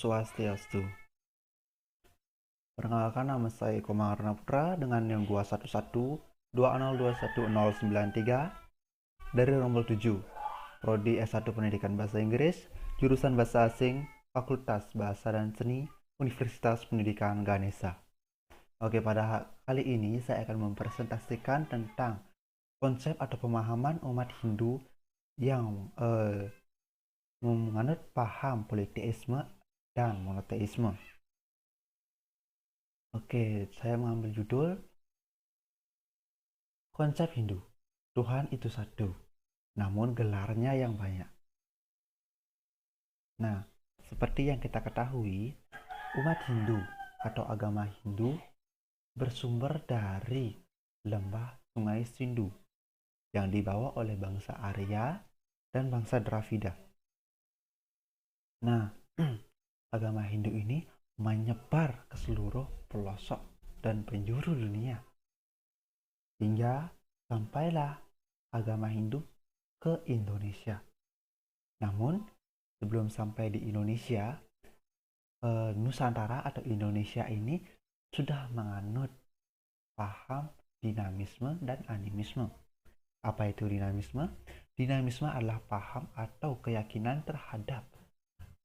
Swastiastu. Perkenalkan, nama saya Eko Maharana Putra dengan NIM 21120212093 dari rombel 7, Prodi S1 Pendidikan Bahasa Inggris, jurusan Bahasa Asing, Fakultas Bahasa dan Seni, Universitas Pendidikan Ganesha. Oke, pada kali ini saya akan mempresentasikan tentang konsep atau pemahaman umat Hindu yang menganut paham politeisme dan monoteisme. Oke, saya mengambil judul Konsep Hindu. Tuhan itu satu, namun gelarnya yang banyak. Nah, seperti yang kita ketahui, umat Hindu atau agama Hindu bersumber dari lembah Sungai Sindu yang dibawa oleh bangsa Arya dan bangsa Dravida. Nah, agama Hindu ini menyebar ke seluruh pelosok dan penjuru dunia hingga sampailah agama Hindu ke Indonesia. Namun sebelum sampai di Indonesia, Nusantara atau Indonesia ini sudah menganut paham dinamisme dan animisme. Apa itu dinamisme? Dinamisme adalah paham atau keyakinan terhadap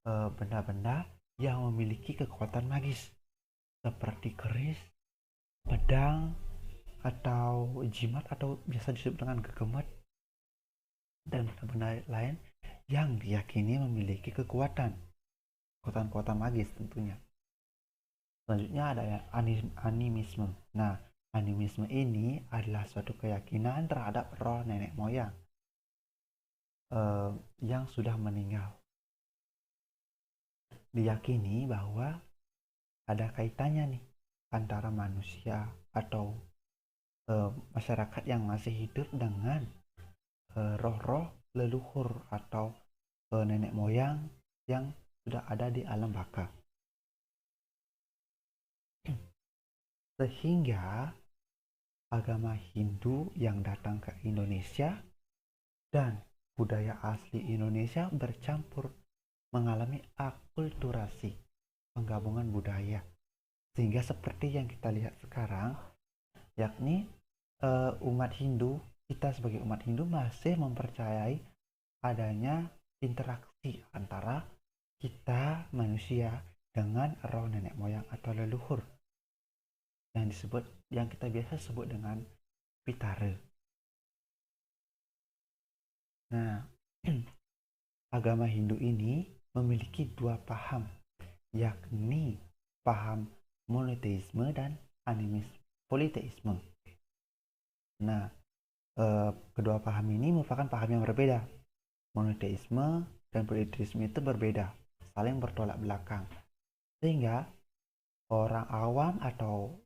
benda-benda yang memiliki kekuatan magis seperti keris, pedang, atau jimat atau biasa disebut dengan gegemet dan benda-benda lain yang diyakini memiliki kekuatan magis tentunya. Selanjutnya ada animisme. Nah, animisme ini adalah suatu keyakinan terhadap roh nenek moyang yang sudah meninggal. Diyakini bahwa ada kaitannya nih antara manusia atau masyarakat yang masih hidup dengan roh-roh leluhur atau nenek moyang yang sudah ada di alam baka. Sehingga agama Hindu yang datang ke Indonesia dan budaya asli Indonesia bercampur, mengalami akulturasi, penggabungan budaya, sehingga seperti yang kita lihat sekarang, yakni umat Hindu, kita sebagai umat Hindu masih mempercayai adanya interaksi antara kita manusia dengan roh nenek moyang atau leluhur yang kita biasa sebut dengan pitara. Nah, agama Hindu ini memiliki dua paham, yakni paham monoteisme dan politeisme. Nah, kedua paham ini merupakan paham yang berbeda. Monoteisme dan politeisme itu berbeda, saling bertolak belakang, sehingga orang awam atau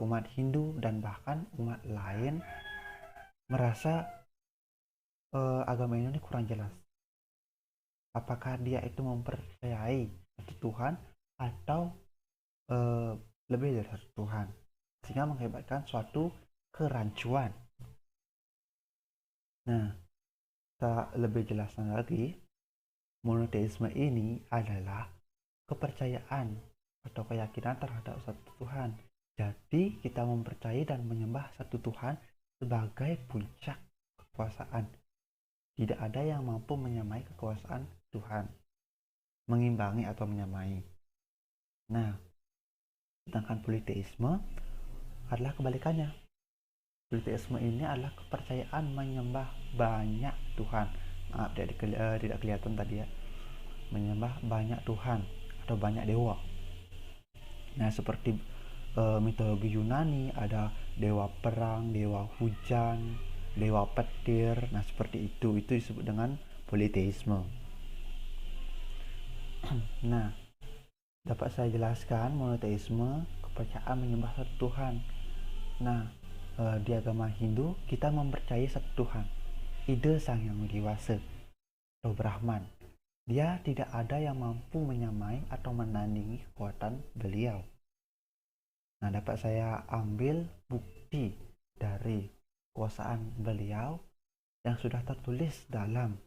umat Hindu dan bahkan umat lain merasa agama ini kurang jelas. Apakah dia itu mempercayai satu Tuhan atau lebih dari satu Tuhan, sehingga mengakibatkan suatu kerancuan. Nah, tak lebih jelasnya lagi, monoteisme ini adalah kepercayaan atau keyakinan terhadap satu Tuhan. Jadi kita mempercayai dan menyembah satu Tuhan sebagai puncak kekuasaan. Tidak ada yang mampu menyamai kekuasaan Tuhan, mengimbangi atau menyamai. Nah, sedangkan politeisme adalah kebalikannya. Politeisme ini adalah kepercayaan menyembah banyak Tuhan. Maaf, tidak kelihatan tadi ya. Menyembah banyak Tuhan atau banyak dewa. Nah, seperti mitologi Yunani ada dewa perang, dewa hujan, dewa petir. Nah, seperti itu disebut dengan politeisme. Nah, dapat saya jelaskan, monoteisme kepercayaan menyembah satu Tuhan. Nah, di agama Hindu kita mempercayai satu Tuhan, Ida Sang Yang Widi-Wasa atau Brahman. Dia tidak ada yang mampu menyamai atau menandingi kekuatan beliau. Nah, dapat saya ambil bukti dari kekuasaan beliau yang sudah tertulis dalam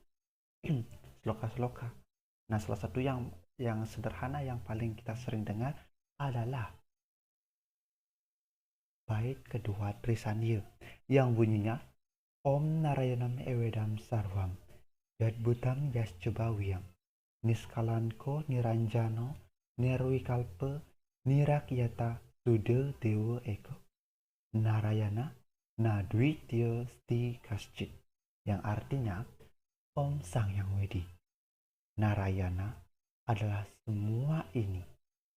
sloka-sloka. Nah, salah satu yang yang sederhana yang paling kita sering dengar adalah bait kedua Trisanya yang bunyinya Om Narayanam Ewedam Sarvam Yadbhutam Yaschubawiyam Niskalanko Niranjano Nirwikalpa Nirakyata Sude Dewa Eko Narayana Nadwitya Sti Kaschit, yang artinya Om Sang Yang Widi. Narayana adalah semua ini,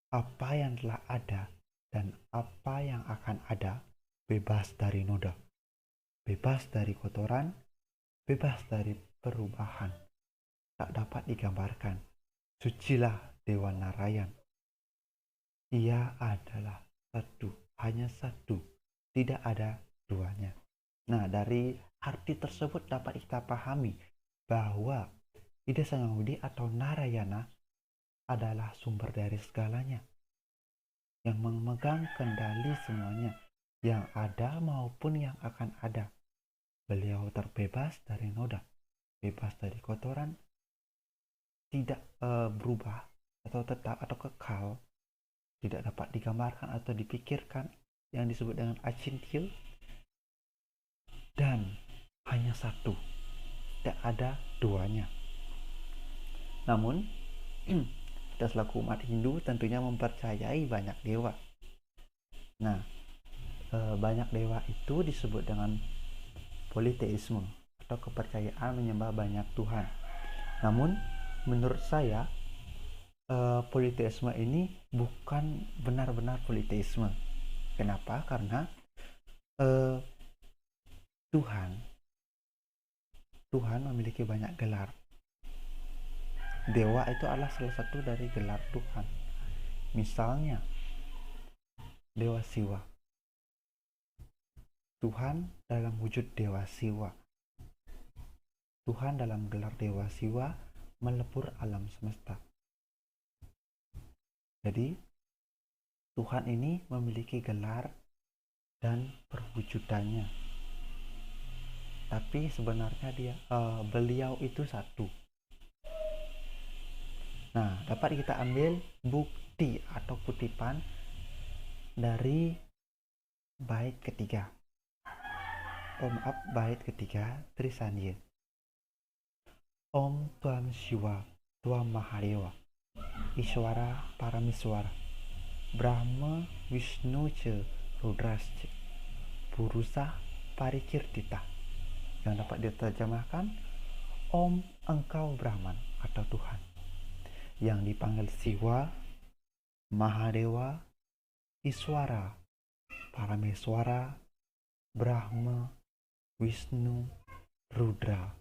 apa yang telah ada dan apa yang akan ada, bebas dari noda, bebas dari kotoran, bebas dari perubahan, tak dapat digambarkan. Sucilah Dewa Narayan. Ia adalah satu, hanya satu, tidak ada duanya. Nah, dari arti tersebut dapat kita pahami bahwa Ida Sang Yang Widi atau Narayana adalah sumber dari segalanya, yang memegang kendali semuanya, yang ada maupun yang akan ada. Beliau terbebas dari noda, bebas dari kotoran, tidak berubah atau tetap atau kekal, tidak dapat digambarkan atau dipikirkan, yang disebut dengan acintya, dan hanya satu, tidak ada duanya. Namun kita selaku umat Hindu tentunya mempercayai banyak dewa. Nah, banyak dewa itu disebut dengan politeisme atau kepercayaan menyembah banyak Tuhan. Namun menurut saya politeisme ini bukan benar-benar politeisme. Kenapa? Karena Tuhan memiliki banyak gelar. Dewa itu adalah salah satu dari gelar Tuhan. Misalnya Dewa Siwa, Tuhan dalam wujud Dewa Siwa. Tuhan dalam gelar Dewa Siwa melebur alam semesta. Jadi Tuhan ini memiliki gelar dan perwujudannya, tapi sebenarnya beliau itu satu. Nah, dapat kita ambil bukti atau kutipan dari bait ketiga. Bait ketiga Trisanya. Om Tuam Shiva Tuam Mahadewa Iswara Paramiswara Brahma Vishnu Ca Rudrasca Purusa Parikirtita, yang dapat diterjemahkan Om, engkau Brahman atau Tuhan, yang dipanggil Siwa, Mahadewa, Iswara, Parameswara, Brahma, Wisnu, Rudra,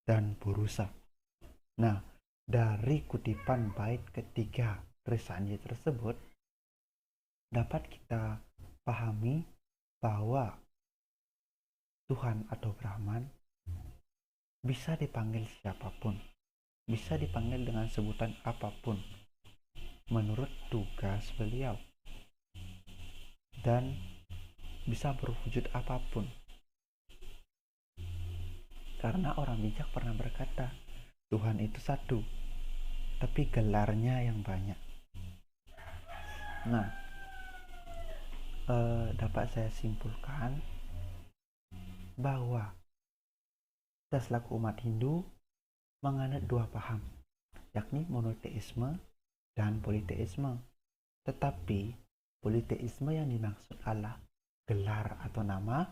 dan Purusa. Nah, dari kutipan bait ketiga Trisanya tersebut dapat kita pahami bahwa Tuhan atau Brahman bisa dipanggil siapapun, bisa dipanggil dengan sebutan apapun menurut tugas beliau, dan bisa berwujud apapun. Karena orang bijak pernah berkata, Tuhan itu satu, tapi gelarnya yang banyak. Nah, dapat saya simpulkan bahwa kita selaku umat Hindu menganut dua paham, yakni monoteisme dan politeisme. Tetapi politeisme yang dimaksud adalah gelar atau nama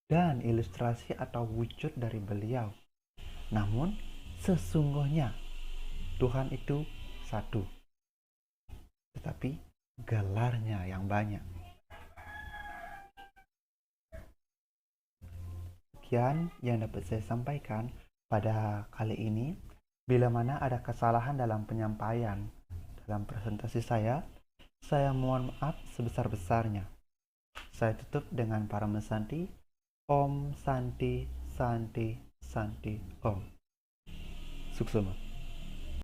dan ilustrasi atau wujud dari beliau. Namun sesungguhnya Tuhan itu satu, tetapi gelarnya yang banyak. Sekian yang dapat saya sampaikan pada kali ini. Bila mana ada kesalahan dalam penyampaian dalam presentasi saya mohon maaf sebesar-besarnya. Saya tutup dengan Paramasanti. Om Santi Santi Santi Om. Suksema.